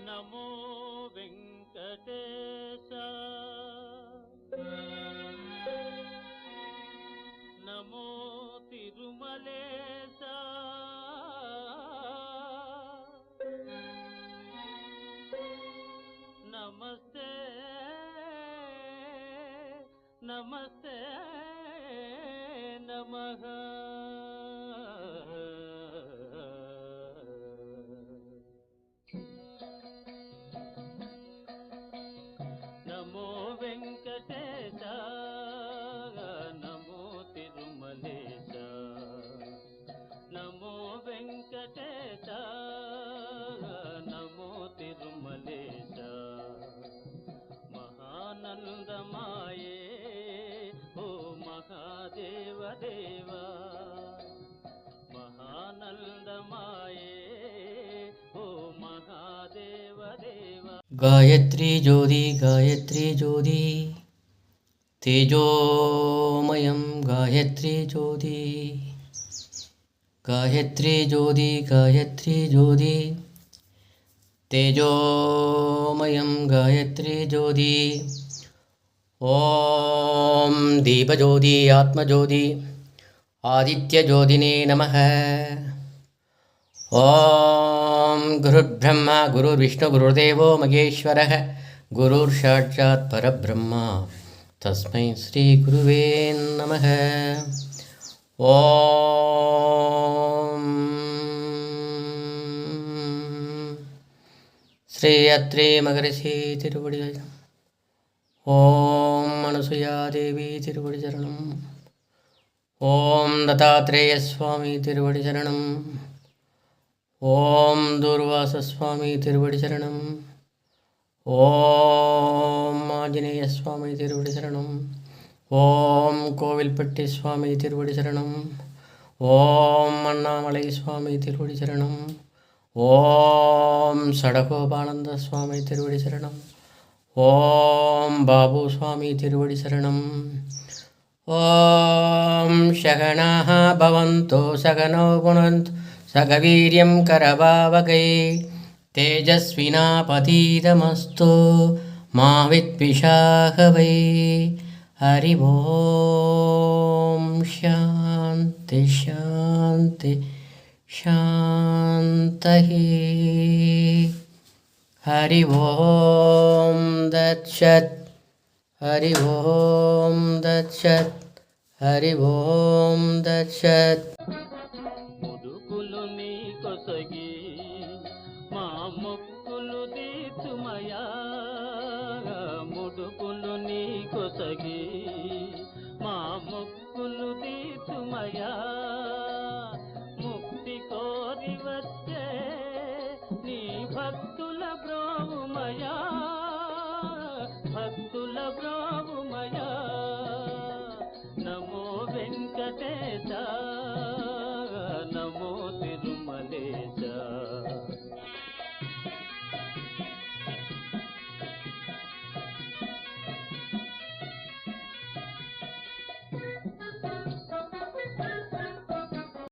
నమో వెంకటేశ నమో తిరుమలేశ నమస్తే నమస్తే నమః. నమో వెంకటేశ నమో తిరుమలేశ నమో వెంకటేశ నమో తిరుమలేశ మహానందమాయే ఓ మహాదేవ దేవా మహానందమాయే ఓ మహాదేవ దేవా. गायत्री ज्योति तेजोमयं गायत्री ज्योति तेजोमयं गायत्री ज्योति. ओम दीपज्योति आत्मज्योति आदित्यज्योतिने नमः. ओम गुरुर्ब्रह्मा गुरुर्विष्णु गुरुर्देवो महेश्वरः गुरुर्साक्षात् परब्रह्म तस्मै श्री गुरुवे नमः. ओम श्री अत्रे महर्षि तिरुवडि ओम अनुसुया देवी तिरुवडि चरणं. ओम दत्तात्रेय स्वामी तिरुवडि चरणं. ओम दूर्वास स्वामी तिरुवडि चरणं. ओम आंजनेय स्वामी तिरुवडि चरणं. ओम कोविलपट्टी स्वामी तिरुवडि चरणं. ओम अन्नामलै स्वामी तिरुवडि चरणं. ओम सडगोपानंद स्वामी तिरुवडि चरणं. ओम बाबू स्वामी तिरुवडि चरणं. ओम शगनाः भवन्तु शगनो भुनन्तु सगवीर्यं करवावकै तेजस्विनापतीतमस्तु मा विद्विषावहै. हरि ओम शान्ति शान्ति शान्तः. हरि ओम दत्सत् हरि ओम दत्सत् हरि ओम दत्सत्. ముదుకులు నీ కొసగి మా మొక్కులు తీర్చుమయా ముడుకులు నీ కొసగి మా మొక్కులు తీర్చుమయా ముక్తి కోరి వచ్చే నీ భక్తుల బ్రోవుమయా భక్తుల బ్రోవుమయా. నమో వెంకటేశ